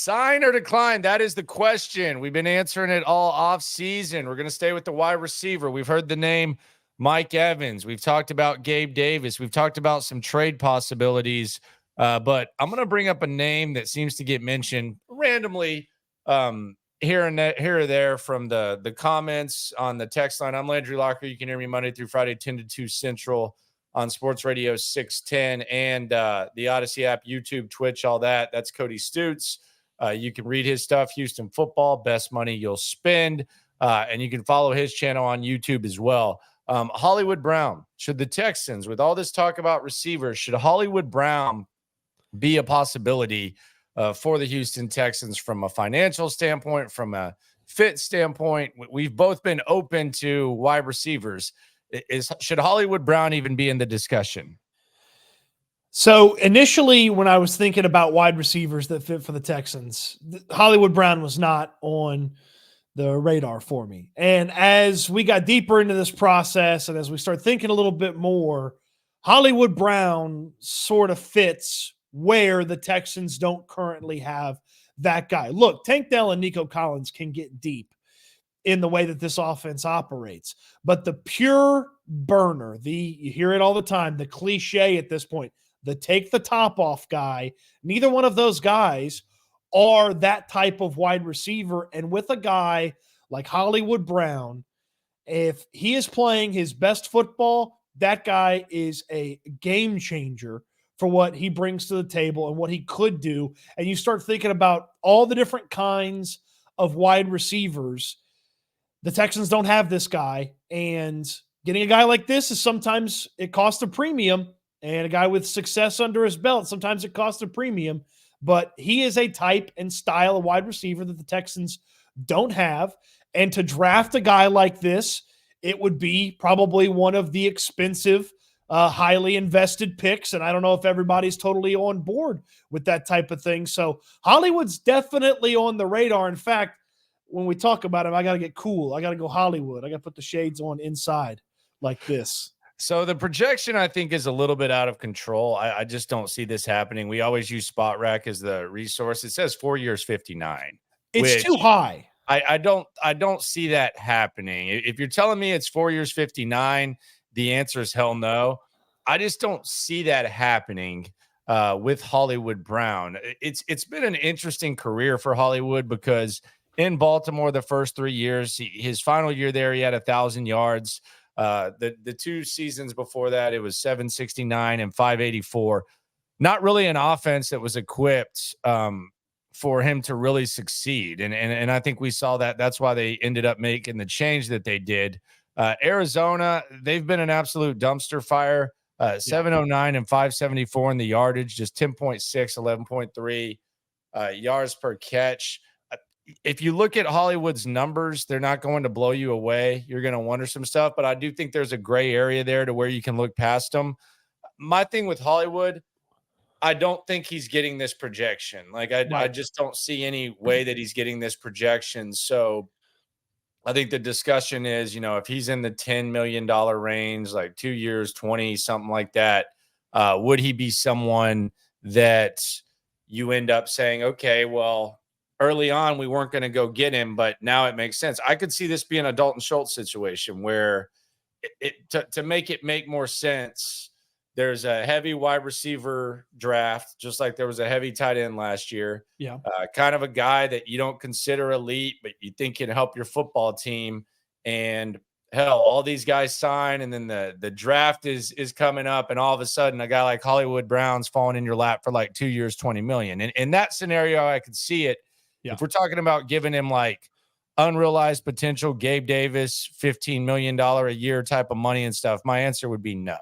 Sign or decline? That is the question. We've been answering it all off season. We're going to stay with the wide receiver. We've heard the name Mike Evans. We've talked about Gabe Davis. We've talked about some trade possibilities. But I'm going to bring up a name that seems to get mentioned randomly here or there from the comments on the text line. I'm Landry Locker. You can hear me Monday through Friday, 10 to 2 Central on Sports Radio 610 and the Odyssey app, YouTube, Twitch, all that. That's Cody Stutes. You can read his stuff, Houston Football, Best Money You'll Spend. And you can follow his channel on YouTube as well. Hollywood Brown, should the Texans, with all this talk about receivers, should Hollywood Brown be a possibility for the Houston Texans from a financial standpoint, from a fit standpoint? We've both been open to wide receivers. Should Hollywood Brown even be in the discussion? So initially, when I was thinking about wide receivers that fit for the Texans, Hollywood Brown was not on the radar for me. And as we got deeper into this process and as we start thinking a little bit more, Hollywood Brown sort of fits where the Texans don't currently have that guy. Look, Tank Dell and Nico Collins can get deep in the way that this offense operates. But the pure burner, you hear it all the time, the cliche at this point, the take the top off guy, neither one of those guys are that type of wide receiver. And with a guy like Hollywood Brown, if he is playing his best football, that guy is a game changer for what he brings to the table and what he could do. And you start thinking about all the different kinds of wide receivers. The Texans don't have this guy, and getting a guy like this is sometimes it costs a premium, and a guy with success under his belt, sometimes it costs a premium, but he is a type and style of wide receiver that the Texans don't have. And to draft a guy like this, it would be probably one of the expensive, highly invested picks. And I don't know if everybody's totally on board with that type of thing. So Hollywood's definitely on the radar. In fact, when we talk about him, I got to get cool. I got to go Hollywood. I got to put the shades on inside like this. So the projection, I think, is a little bit out of control. I just don't see this happening. We always use Spot Rack as the resource. It says 4 years, 59. It's too high. I don't see that happening. If you're telling me it's 4 years, 59, the answer is hell no. I just don't see that happening with Hollywood Brown. It's been an interesting career for Hollywood because in Baltimore, the first 3 years, his final year there, he had 1,000 yards. The 2 seasons before that, it was 769 and 584. Not really an offense that was equipped for him to really succeed. And I think we saw that. That's why they ended up making the change that they did. Arizona, they've been an absolute dumpster fire. 709 and 574 in the yardage, just 10.6, 11.3 yards per catch. If you look at Hollywood's numbers, they're not going to blow you away. You're going to wonder some stuff, but I do think there's a gray area there to where you can look past them. My thing with Hollywood, I don't think he's getting this projection. I just don't see any way that he's getting this projection. So I think the discussion is, if he's in the $10 million range, like 2 years, 20, something like that, would he be someone that you end up saying, okay, well, early on, we weren't going to go get him, but now it makes sense. I could see this being a Dalton Schultz situation where to make it make more sense, there's a heavy wide receiver draft, just like there was a heavy tight end last year. Yeah. Kind of a guy that you don't consider elite, but you think can help your football team. And hell, all these guys sign, and then the draft is coming up, and all of a sudden a guy like Hollywood Brown's falling in your lap for like 2 years, $20 million. And in that scenario, I could see it. Yeah. If we're talking about giving him like unrealized potential, Gabe Davis, $15 million a year type of money and stuff, my answer would be no.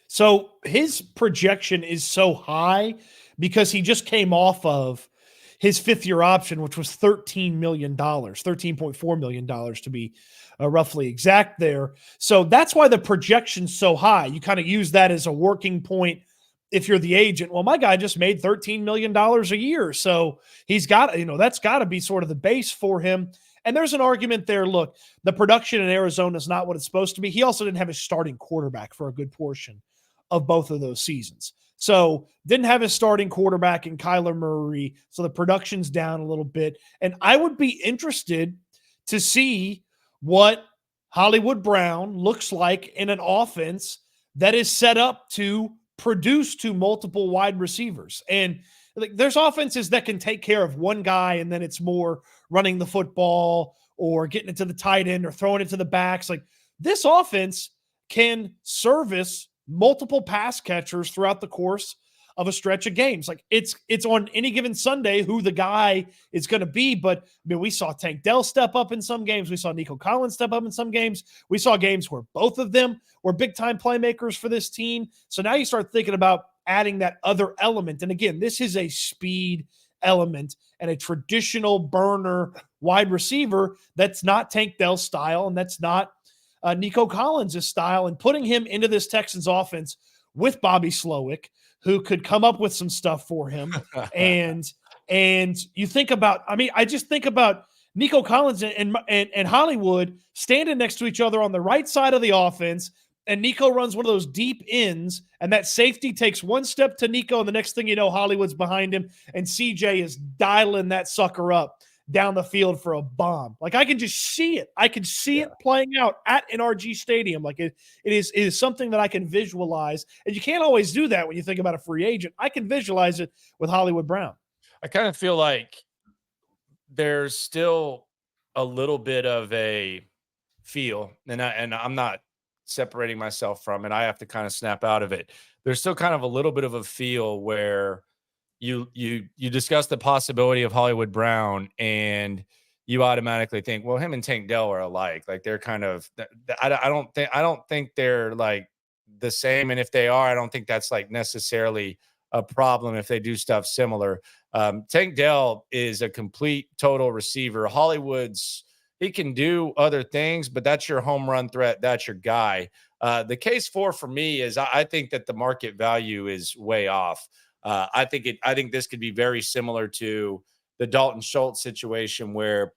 So his projection is so high because he just came off of his 5th-year option, which was $13 million, $13.4 million to be roughly exact there. So that's why the projection's so high. You kind of use that as a working point if you're the agent. Well, my guy just made $13 million a year. So he's got, that's got to be sort of the base for him. And there's an argument there. Look, the production in Arizona is not what it's supposed to be. He also didn't have his starting quarterback for a good portion of both of those seasons. So didn't have his starting quarterback in Kyler Murray. So the production's down a little bit. And I would be interested to see what Hollywood Brown looks like in an offense that is set up to produce to multiple wide receivers. And like, there's offenses that can take care of one guy and then it's more running the football or getting it to the tight end or throwing it to the backs. Like, this offense can service multiple pass catchers throughout the course of a stretch of games. Like, it's on any given Sunday who the guy is going to be. But I mean, we saw Tank Dell step up in some games. We saw Nico Collins step up in some games. We saw games where both of them were big time playmakers for this team. So now you start thinking about adding that other element. And again, this is a speed element and a traditional burner wide receiver that's not Tank Dell's style and that's not Nico Collins' style. And putting him into this Texans offense with Bobby Slowick, who could come up with some stuff for him. and you think about, I mean, I just think about Nico Collins and Hollywood standing next to each other on the right side of the offense, and Nico runs one of those deep ends, and that safety takes one step to Nico, and the next thing you know, Hollywood's behind him, and CJ is dialing that sucker up down the field for a bomb. Like, I can just see it. I can see it playing out at NRG Stadium. Like, it is something that I can visualize, and you can't always do that when you think about a free agent. I can visualize it with Hollywood Brown. I kind of feel like there's still a little bit of a feel, and I'm not separating myself from it. I have to kind of snap out of it. There's still kind of a little bit of a feel where you discuss the possibility of Hollywood Brown and you automatically think, well, him and Tank Dell are alike. Like, they're kind of, I don't think they're like the same. And if they are, I don't think that's like necessarily a problem if they do stuff similar. Tank Dell is a complete total receiver. He can do other things, but that's your home run threat. That's your guy. The case for me is I think that the market value is way off. I think this could be very similar to the Dalton Schultz situation, where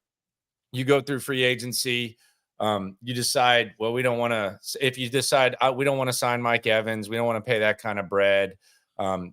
you go through free agency. You decide, well, we don't want to, if you decide we don't want to sign Mike Evans, we don't want to pay that kind of bread.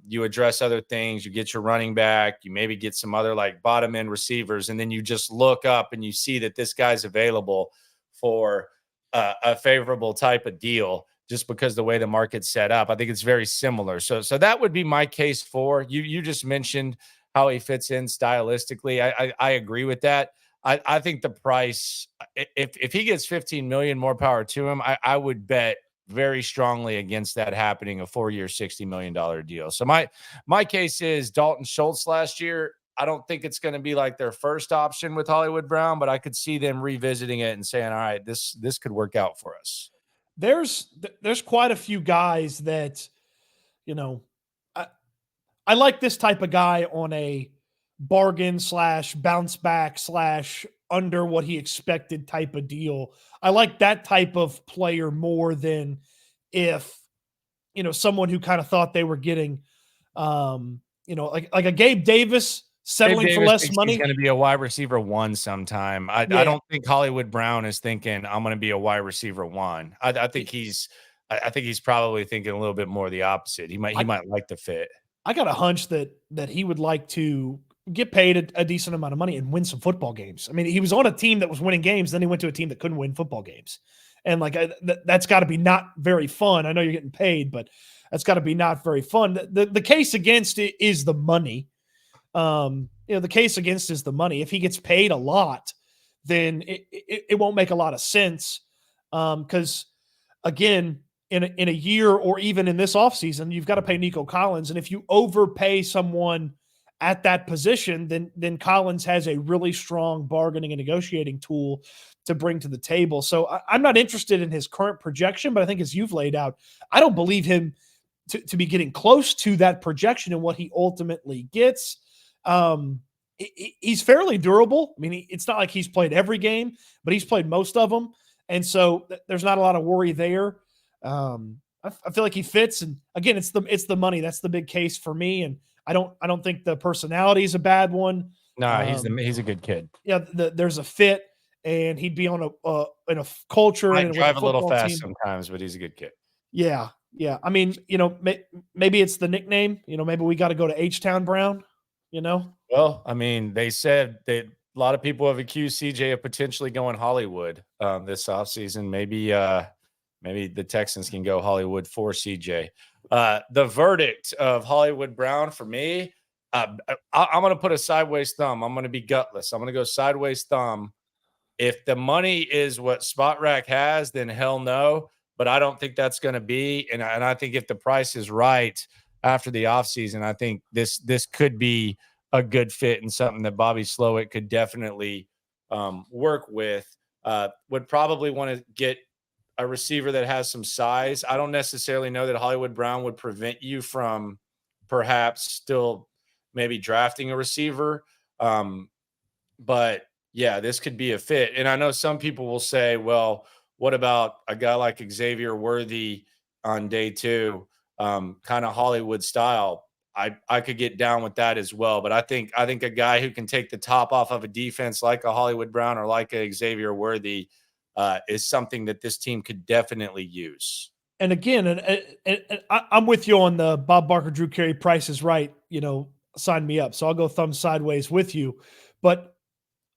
You address other things, you get your running back, you maybe get some other like bottom end receivers. And then you just look up and you see that this guy's available for a favorable type of deal, just because the way the market's set up. I think it's very similar. So that would be my case for you. You just mentioned how he fits in stylistically. I agree with that. I think the price, if he gets 15 million, more power to him. I would bet very strongly against that happening, a 4-year, $60 million deal. So my case is Dalton Schultz last year. I don't think it's going to be like their first option with Hollywood Brown, but I could see them revisiting it and saying, all right, this could work out for us. There's quite a few guys that, you know, I like this type of guy on a bargain / bounce back / under what he expected type of deal. I like that type of player more than if, you know, someone who kind of thought they were getting, like a Gabe Davis settling for less money. He's going to be a wide receiver 1 sometime. I don't think Hollywood Brown is thinking I'm going to be a wide receiver 1. I think he's probably thinking a little bit more the opposite. He might like the fit. I got a hunch that he would like to get paid a decent amount of money and win some football games. I mean, he was on a team that was winning games, then he went to a team that couldn't win football games. And like, that's got to be not very fun. I know you're getting paid, but that's got to be not very fun. The case against it is the money. The case against is the money. If he gets paid a lot, then it won't make a lot of sense. Because again, in a year or even in this offseason, you've got to pay Nico Collins. And if you overpay someone at that position, then Collins has a really strong bargaining and negotiating tool to bring to the table. So I'm not interested in his current projection, but I think as you've laid out, I don't believe him to be getting close to that projection and what he ultimately gets. He's fairly durable. I mean, it's not like he's played every game, but he's played most of them. And so there's not a lot of worry there. I feel like he fits. And again, it's the money. That's the big case for me. And I don't think the personality is a bad one. No, he's a good kid. Yeah. There's a fit, and he'd be on in a culture Might and drive with a little fast team. sometimes, but he's a good kid. Yeah. Yeah, I mean, maybe it's the nickname. Maybe we got to go to H-Town Brown. Well, I mean, they said that a lot of people have accused CJ of potentially going Hollywood this offseason. Maybe the Texans can go Hollywood for CJ. The verdict of Hollywood Brown for me, I'm going to put a sideways thumb. I'm going to be gutless. I'm going to go sideways thumb. If the money is what Spot Rack has, then hell no. But I don't think that's going to be. And I think if the price is right after the offseason, I think this could be a good fit and something that Bobby Slowick could definitely work with. Would probably want to get a receiver that has some size. I don't necessarily know that Hollywood Brown would prevent you from perhaps still maybe drafting a receiver. But yeah, this could be a fit. And I know some people will say, well, what about a guy like Xavier Worthy on day 2, kind of Hollywood style? I could get down with that as well. But I think a guy who can take the top off of a defense like a Hollywood Brown or like a Xavier Worthy is something that this team could definitely use. And again, I'm with you on the Bob Barker, Drew Carey, Price is Right. Sign me up. So I'll go thumb sideways with you. But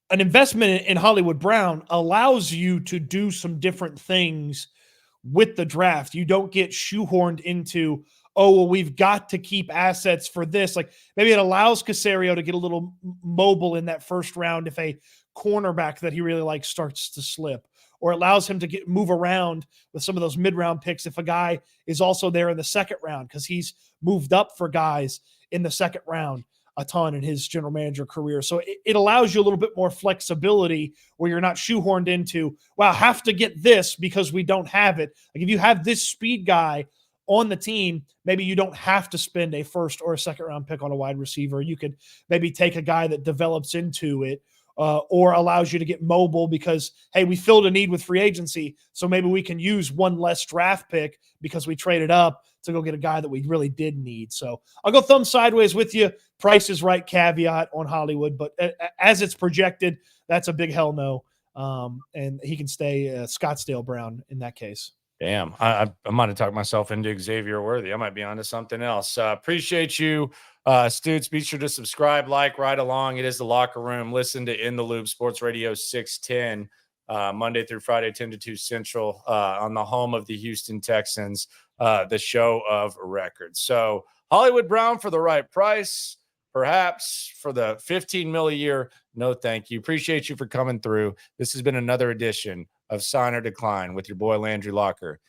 an investment in Hollywood Brown allows you to do some different things with the draft. You don't get shoehorned into, oh, well, we've got to keep assets for this. Like maybe it allows Caserio to get a little mobile in that first round if a cornerback that he really likes starts to slip, or allows him to move around with some of those mid-round picks if a guy is also there in the second round, because he's moved up for guys in the second round a ton in his general manager career. So it allows you a little bit more flexibility where you're not shoehorned into, wow, have to get this because we don't have it. Like if you have this speed guy on the team, maybe you don't have to spend a first or a second round pick on a wide receiver. You could maybe take a guy that develops into it, or allows you to get mobile because, hey, we filled a need with free agency, so maybe we can use one less draft pick because we traded up to go get a guy that we really did need. So I'll go thumb sideways with you. Price is Right caveat on Hollywood, but as it's projected, that's a big hell no. And he can stay Scottsdale Brown in that case. Damn, I might have talked myself into Xavier Worthy. I might be onto something else. Appreciate you, Stoots. Be sure to subscribe, like, ride along. It is the Locker Room. Listen to In the Loop Sports Radio 610, Monday through Friday, 10 to 2 Central, on the home of the Houston Texans, the show of records. So Hollywood Brown for the right price, perhaps for the $15 million a year. No, thank you. Appreciate you for coming through. This has been another edition of Sign or Decline with your boy Landry Locker.